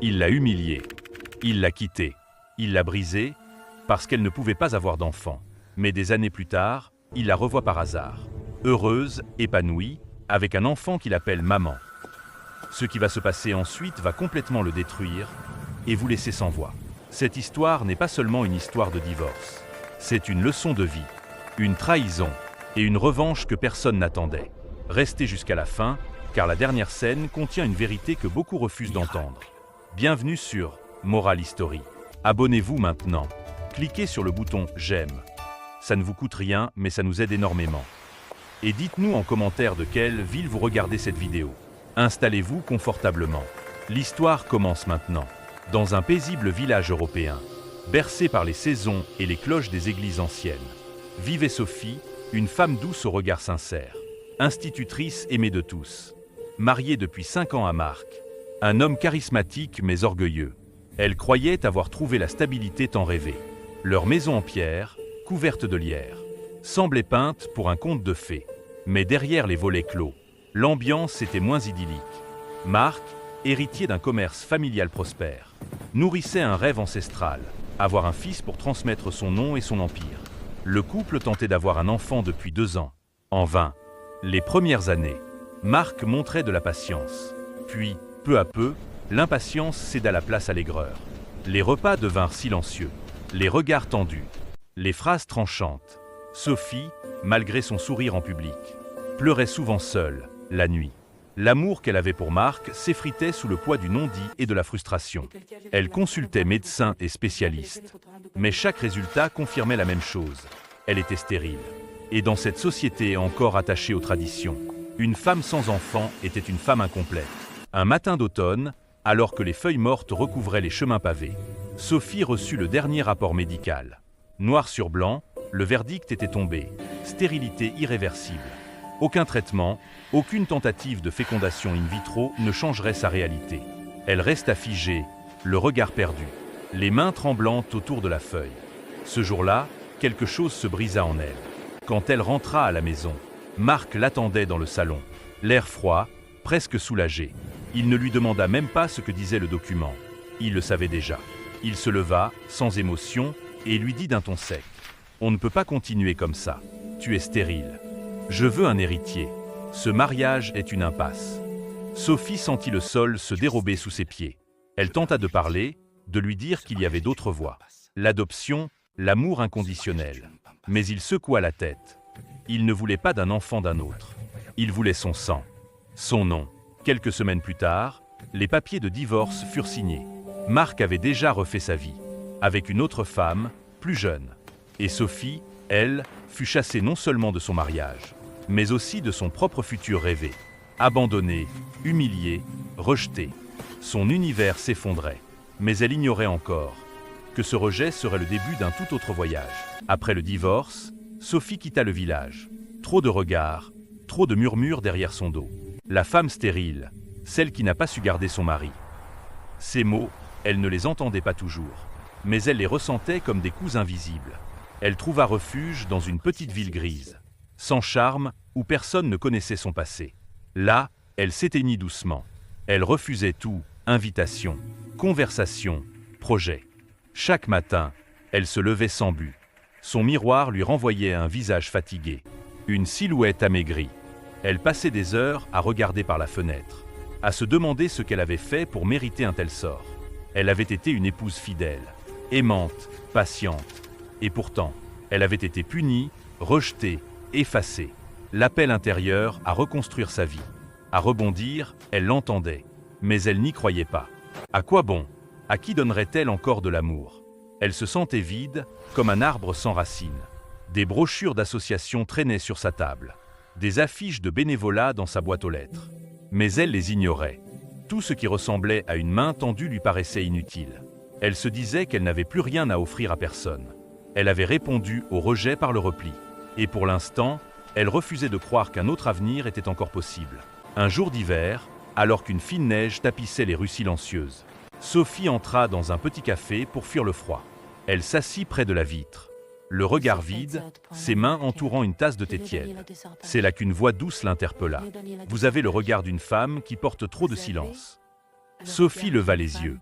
Il l'a humiliée. Il l'a quittée. Il l'a brisée parce qu'elle ne pouvait pas avoir d'enfant. Mais des années plus tard, il la revoit par hasard. Heureuse, épanouie, avec un enfant qu'il appelle maman. Ce qui va se passer ensuite va complètement le détruire et vous laisser sans voix. Cette histoire n'est pas seulement une histoire de divorce. C'est une leçon de vie, une trahison et une revanche que personne n'attendait. Restez jusqu'à la fin, car la dernière scène contient une vérité que beaucoup refusent d'entendre. Bienvenue sur Moral History. Abonnez-vous maintenant. Cliquez sur le bouton « J'aime ». Ça ne vous coûte rien, mais ça nous aide énormément. Et dites-nous en commentaire de quelle ville vous regardez cette vidéo. Installez-vous confortablement. L'histoire commence maintenant. Dans un paisible village européen, bercé par les saisons et les cloches des églises anciennes, vivait Sophie, une femme douce au regard sincère, institutrice aimée de tous, mariée depuis 5 ans à Marc, un homme charismatique mais orgueilleux. Elle croyait avoir trouvé la stabilité tant rêvée. Leur maison en pierre, couverte de lierre, semblait peinte pour un conte de fées. Mais derrière les volets clos, l'ambiance était moins idyllique. Marc, héritier d'un commerce familial prospère, nourrissait un rêve ancestral, avoir un fils pour transmettre son nom et son empire. Le couple tentait d'avoir un enfant depuis 2 ans. En vain. Les premières années, Marc montrait de la patience. Puis, peu à peu, l'impatience céda la place à l'aigreur. Les repas devinrent silencieux, les regards tendus, les phrases tranchantes. Sophie, malgré son sourire en public, pleurait souvent seule, la nuit. L'amour qu'elle avait pour Marc s'effritait sous le poids du non-dit et de la frustration. Elle consultait médecins et spécialistes, mais chaque résultat confirmait la même chose. Elle était stérile. Et dans cette société encore attachée aux traditions, une femme sans enfant était une femme incomplète. Un matin d'automne, alors que les feuilles mortes recouvraient les chemins pavés, Sophie reçut le dernier rapport médical. Noir sur blanc, le verdict était tombé. Stérilité irréversible. Aucun traitement, aucune tentative de fécondation in vitro ne changerait sa réalité. Elle resta figée, le regard perdu, les mains tremblantes autour de la feuille. Ce jour-là, quelque chose se brisa en elle. Quand elle rentra à la maison, Marc l'attendait dans le salon, l'air froid, presque soulagé. Il ne lui demanda même pas ce que disait le document. Il le savait déjà. Il se leva, sans émotion, et lui dit d'un ton sec. « On ne peut pas continuer comme ça. Tu es stérile. Je veux un héritier. Ce mariage est une impasse. » Sophie sentit le sol se dérober sous ses pieds. Elle tenta de parler, de lui dire qu'il y avait d'autres voies. L'adoption, l'amour inconditionnel. Mais il secoua la tête. Il ne voulait pas d'un enfant d'un autre. Il voulait son sang, son nom. Quelques semaines plus tard, les papiers de divorce furent signés. Marc avait déjà refait sa vie, avec une autre femme, plus jeune. Et Sophie, elle, fut chassée non seulement de son mariage, mais aussi de son propre futur rêvé. Abandonnée, humiliée, rejetée. Son univers s'effondrait. Mais elle ignorait encore que ce rejet serait le début d'un tout autre voyage. Après le divorce, Sophie quitta le village. Trop de regards, trop de murmures derrière son dos. La femme stérile, celle qui n'a pas su garder son mari. Ces mots, elle ne les entendait pas toujours, mais elle les ressentait comme des coups invisibles. Elle trouva refuge dans une petite ville grise, sans charme, où personne ne connaissait son passé. Là, elle s'éteignit doucement. Elle refusait tout, invitation, conversation, projet. Chaque matin, elle se levait sans but. Son miroir lui renvoyait un visage fatigué, une silhouette amaigrie. Elle passait des heures à regarder par la fenêtre, à se demander ce qu'elle avait fait pour mériter un tel sort. Elle avait été une épouse fidèle, aimante, patiente. Et pourtant, elle avait été punie, rejetée, effacée. L'appel intérieur à reconstruire sa vie. À rebondir, elle l'entendait, mais elle n'y croyait pas. À quoi bon? À qui donnerait-elle encore de l'amour? Elle se sentait vide, comme un arbre sans racines. Des brochures d'associations traînaient sur sa table, des affiches de bénévolat dans sa boîte aux lettres. Mais elle les ignorait. Tout ce qui ressemblait à une main tendue lui paraissait inutile. Elle se disait qu'elle n'avait plus rien à offrir à personne. Elle avait répondu au rejet par le repli. Et pour l'instant, elle refusait de croire qu'un autre avenir était encore possible. Un jour d'hiver, alors qu'une fine neige tapissait les rues silencieuses, Sophie entra dans un petit café pour fuir le froid. Elle s'assit près de la vitre, le regard vide, ses mains entourant une tasse de thé tiède. C'est là qu'une voix douce l'interpella. « Vous avez le regard d'une femme qui porte trop de silence. » Sophie leva les yeux.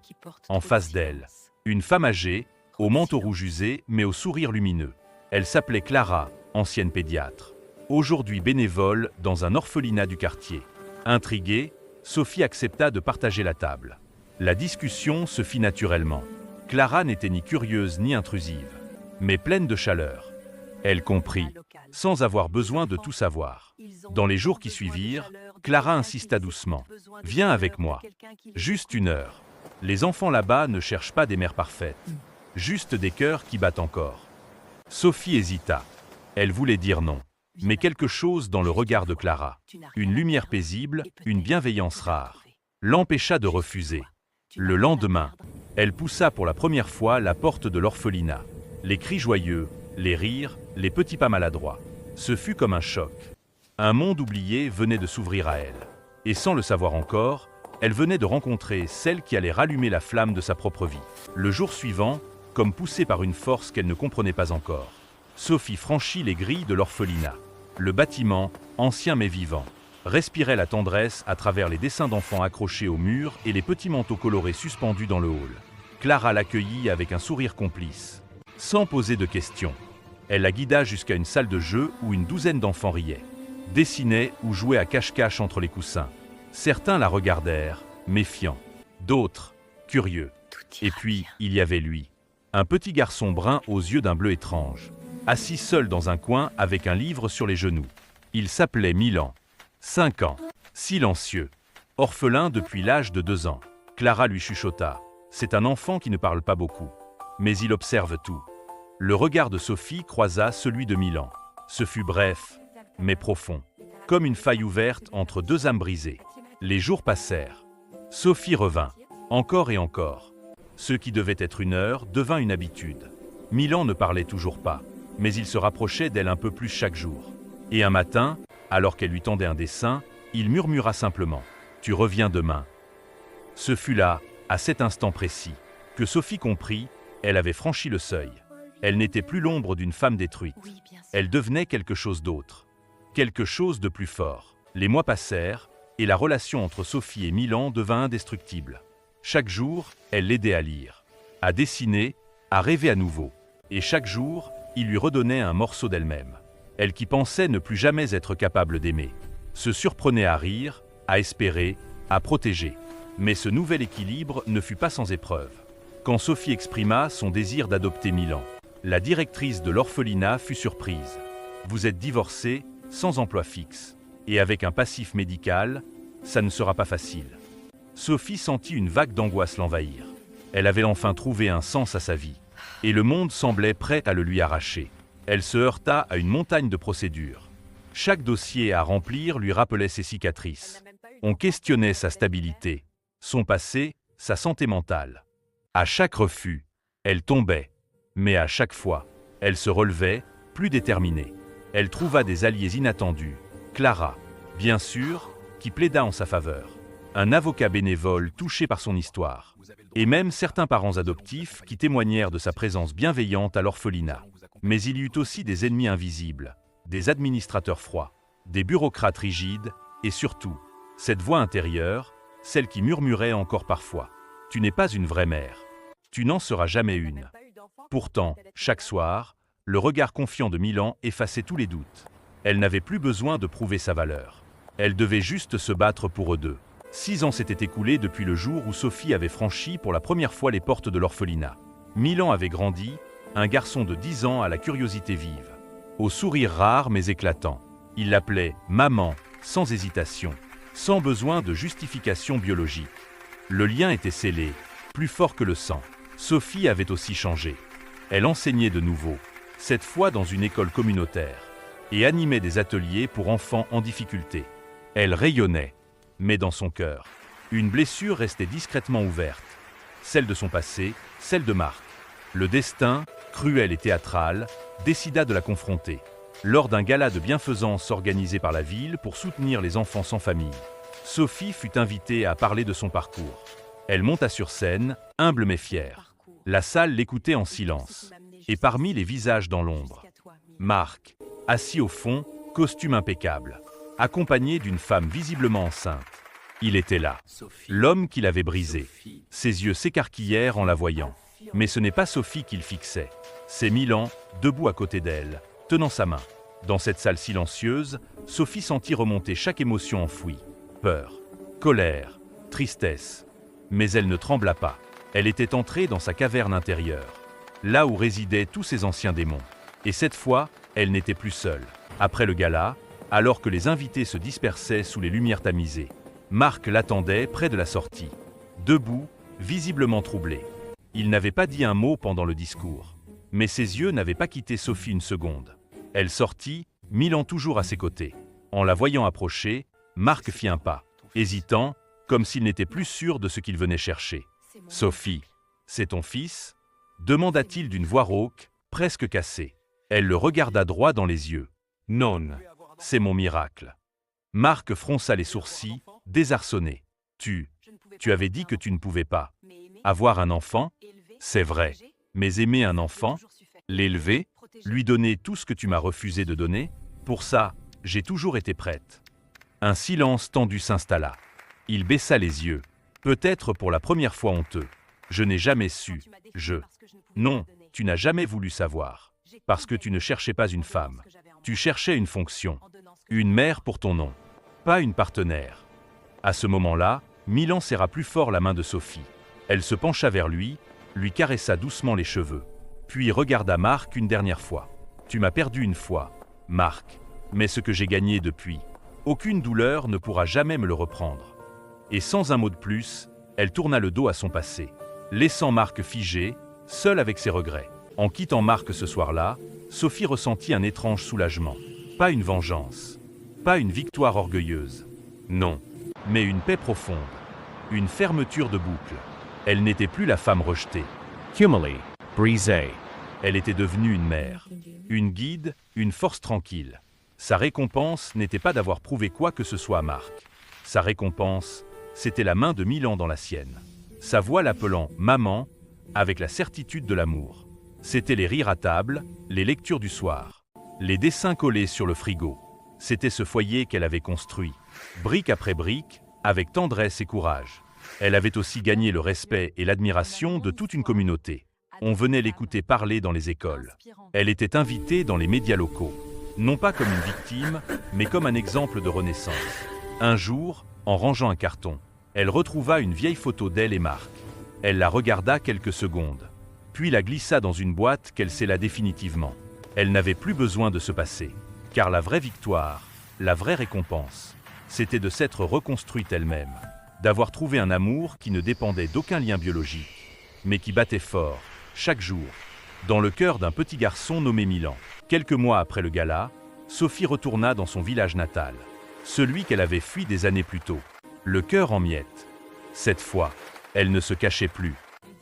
En face d'elle, une femme âgée, au manteau rouge usé, mais au sourire lumineux. Elle s'appelait Clara, ancienne pédiatre. Aujourd'hui bénévole dans un orphelinat du quartier. Intriguée, Sophie accepta de partager la table. La discussion se fit naturellement. Clara n'était ni curieuse ni intrusive, mais pleine de chaleur. Elle comprit, sans avoir besoin de tout savoir. Dans les jours qui suivirent, Clara insista doucement. « Viens avec moi. Juste 1 heure. Les enfants là-bas ne cherchent pas des mères parfaites. Juste des cœurs qui battent encore. » Sophie hésita. Elle voulait dire non. Mais quelque chose dans le regard de Clara, une lumière paisible, une bienveillance rare, l'empêcha de refuser. Le lendemain, elle poussa pour la première fois la porte de l'orphelinat. Les cris joyeux, les rires, les petits pas maladroits. Ce fut comme un choc. Un monde oublié venait de s'ouvrir à elle. Et sans le savoir encore, elle venait de rencontrer celle qui allait rallumer la flamme de sa propre vie. Le jour suivant, comme poussée par une force qu'elle ne comprenait pas encore, Sophie franchit les grilles de l'orphelinat. Le bâtiment, ancien mais vivant, respirait la tendresse à travers les dessins d'enfants accrochés au mur et les petits manteaux colorés suspendus dans le hall. Clara l'accueillit avec un sourire complice. Sans poser de questions, elle la guida jusqu'à une salle de jeu où une douzaine d'enfants riaient, dessinaient ou jouaient à cache-cache entre les coussins. Certains la regardèrent, méfiants, d'autres, curieux. Et puis, il y avait lui, un petit garçon brun aux yeux d'un bleu étrange, assis seul dans un coin avec un livre sur les genoux. Il s'appelait Milan, 5 ans, silencieux, orphelin depuis l'âge de 2 ans. Clara lui chuchota. C'est un enfant qui ne parle pas beaucoup, mais il observe tout. Le regard de Sophie croisa celui de Milan. Ce fut bref, mais profond, comme une faille ouverte entre 2 âmes brisées. Les jours passèrent. Sophie revint, encore et encore. Ce qui devait être 1 heure devint une habitude. Milan ne parlait toujours pas, mais il se rapprochait d'elle un peu plus chaque jour. Et un matin, alors qu'elle lui tendait un dessin, il murmura simplement « Tu reviens demain ». Ce fut là, à cet instant précis, que Sophie comprit, elle avait franchi le seuil. Elle n'était plus l'ombre d'une femme détruite. Elle devenait quelque chose d'autre, quelque chose de plus fort. Les mois passèrent, et la relation entre Sophie et Milan devint indestructible. Chaque jour, elle l'aidait à lire, à dessiner, à rêver à nouveau. Et chaque jour, il lui redonnait un morceau d'elle-même. Elle qui pensait ne plus jamais être capable d'aimer, se surprenait à rire, à espérer, à protéger. Mais ce nouvel équilibre ne fut pas sans épreuve. Quand Sophie exprima son désir d'adopter Milan, la directrice de l'orphelinat fut surprise. « Vous êtes divorcée, sans emploi fixe, et avec un passif médical, ça ne sera pas facile. » Sophie sentit une vague d'angoisse l'envahir. Elle avait enfin trouvé un sens à sa vie, et le monde semblait prêt à le lui arracher. Elle se heurta à une montagne de procédures. Chaque dossier à remplir lui rappelait ses cicatrices. On questionnait sa stabilité, son passé, sa santé mentale. À chaque refus, elle tombait, mais à chaque fois, elle se relevait, plus déterminée. Elle trouva des alliés inattendus. Clara, bien sûr, qui plaida en sa faveur. Un avocat bénévole touché par son histoire. Et même certains parents adoptifs qui témoignèrent de sa présence bienveillante à l'orphelinat. Mais il y eut aussi des ennemis invisibles, des administrateurs froids, des bureaucrates rigides, et surtout, cette voix intérieure, celle qui murmurait encore parfois « Tu n'es pas une vraie mère. Tu n'en seras jamais une. » Pourtant, chaque soir, le regard confiant de Milan effaçait tous les doutes. Elle n'avait plus besoin de prouver sa valeur. Elle devait juste se battre pour eux deux. 6 ans s'étaient écoulés depuis le jour où Sophie avait franchi pour la première fois les portes de l'orphelinat. Milan avait grandi, un garçon de 10 ans à la curiosité vive, au sourire rare mais éclatant. Il l'appelait « maman » sans hésitation, sans besoin de justification biologique. Le lien était scellé, plus fort que le sang. Sophie avait aussi changé. Elle enseignait de nouveau, cette fois dans une école communautaire, et animait des ateliers pour enfants en difficulté. Elle rayonnait, mais dans son cœur, une blessure restait discrètement ouverte. Celle de son passé, celle de Marc. Le destin, cruel et théâtral, décida de la confronter. Lors d'un gala de bienfaisance organisé par la ville pour soutenir les enfants sans famille, Sophie fut invitée à parler de son parcours. Elle monta sur scène, humble mais fière. La salle l'écoutait en silence. Et parmi les visages dans l'ombre, Marc, assis au fond, costume impeccable, accompagné d'une femme visiblement enceinte. Il était là, l'homme qui l'avait brisé. Ses yeux s'écarquillèrent en la voyant. Mais ce n'est pas Sophie qu'il fixait. C'est Milan, debout à côté d'elle, tenant sa main. Dans cette salle silencieuse, Sophie sentit remonter chaque émotion enfouie. Peur, colère, tristesse. Mais elle ne trembla pas. Elle était entrée dans sa caverne intérieure, là où résidaient tous ses anciens démons. Et cette fois, elle n'était plus seule. Après le gala, alors que les invités se dispersaient sous les lumières tamisées, Marc l'attendait près de la sortie, debout, visiblement troublé. Il n'avait pas dit un mot pendant le discours, mais ses yeux n'avaient pas quitté Sophie une seconde. Elle sortit, Milan toujours à ses côtés. En la voyant approcher, Marc fit un pas, hésitant, comme s'il n'était plus sûr de ce qu'il venait chercher. « Sophie, c'est ton fils ?» demanda-t-il d'une voix rauque, presque cassée. Elle le regarda droit dans les yeux. « Non, c'est mon miracle. » Marc fronça les sourcils, désarçonné. « Tu avais dit que tu ne pouvais pas. Avoir un enfant, c'est vrai. Mais aimer un enfant, l'élever, lui donner tout ce que tu m'as refusé de donner, pour ça, j'ai toujours été prête. » Un silence tendu s'installa. Il baissa les yeux, peut-être pour la première fois honteux. « Je n'ai jamais su, Non, tu n'as jamais voulu savoir. Parce que tu ne cherchais pas une femme. Tu cherchais une fonction. Une mère pour ton nom. Pas une partenaire. » À ce moment-là, Milan serra plus fort la main de Sophie. Elle se pencha vers lui caressa doucement les cheveux. Puis regarda Marc une dernière fois. « Tu m'as perdu une fois, Marc. Mais ce que j'ai gagné depuis, aucune douleur ne pourra jamais me le reprendre. » Et sans un mot de plus, elle tourna le dos à son passé, laissant Marc figé, seul avec ses regrets. En quittant Marc ce soir-là, Sophie ressentit un étrange soulagement. Pas une vengeance, pas une victoire orgueilleuse. Non, mais une paix profonde, une fermeture de boucle. Elle n'était plus la femme rejetée. Humilly, brisée. Elle était devenue une mère, une guide, une force tranquille. Sa récompense n'était pas d'avoir prouvé quoi que ce soit à Marc. Sa récompense, c'était la main de Milan dans la sienne. Sa voix l'appelant « maman » avec la certitude de l'amour. C'était les rires à table, les lectures du soir, les dessins collés sur le frigo. C'était ce foyer qu'elle avait construit, brique après brique, avec tendresse et courage. Elle avait aussi gagné le respect et l'admiration de toute une communauté. On venait l'écouter parler dans les écoles. Elle était invitée dans les médias locaux, non pas comme une victime, mais comme un exemple de renaissance. Un jour, en rangeant un carton, elle retrouva une vieille photo d'elle et Marc. Elle la regarda quelques secondes, puis la glissa dans une boîte qu'elle scella définitivement. Elle n'avait plus besoin de se passer, car la vraie victoire, la vraie récompense, c'était de s'être reconstruite elle-même, d'avoir trouvé un amour qui ne dépendait d'aucun lien biologique, mais qui battait fort, chaque jour, dans le cœur d'un petit garçon nommé Milan. Quelques mois après le gala, Sophie retourna dans son village natal, celui qu'elle avait fui des années plus tôt, le cœur en miettes. Cette fois, elle ne se cachait plus.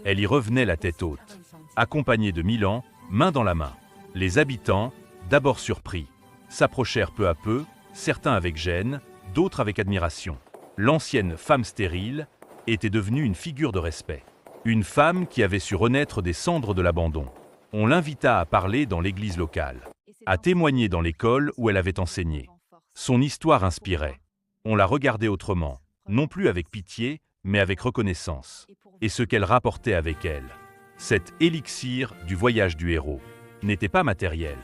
Elle y revenait la tête haute, accompagnée de Milan, main dans la main. Les habitants, d'abord surpris, s'approchèrent peu à peu, certains avec gêne, d'autres avec admiration. L'ancienne femme stérile était devenue une figure de respect. Une femme qui avait su renaître des cendres de l'abandon. On l'invita à parler dans l'église locale, à témoigner dans l'école où elle avait enseigné. Son histoire inspirait. On la regardait autrement, non plus avec pitié, mais avec reconnaissance. Et ce qu'elle rapportait avec elle, cet élixir du voyage du héros, n'était pas matériel.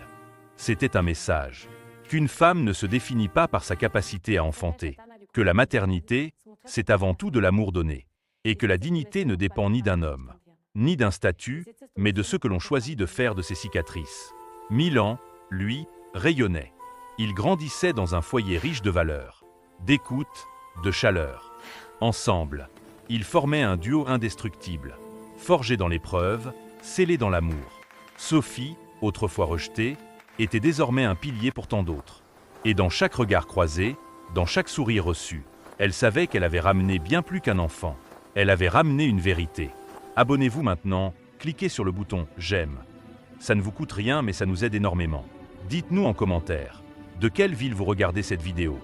C'était un message. Qu'une femme ne se définit pas par sa capacité à enfanter. Que la maternité, c'est avant tout de l'amour donné. Et que la dignité ne dépend ni d'un homme, ni d'un statut, mais de ce que l'on choisit de faire de ses cicatrices. Milan, lui, rayonnait. Il grandissait dans un foyer riche de valeurs, d'écoute, de chaleur. Ensemble, ils formaient un duo indestructible, forgé dans l'épreuve, scellé dans l'amour. Sophie, autrefois rejetée, était désormais un pilier pour tant d'autres. Et dans chaque regard croisé, dans chaque sourire reçu, elle savait qu'elle avait ramené bien plus qu'un enfant. Elle avait ramené une vérité. Abonnez-vous maintenant, cliquez sur le bouton « J'aime ». Ça ne vous coûte rien mais ça nous aide énormément. Dites-nous en commentaire, de quelle ville vous regardez cette vidéo ?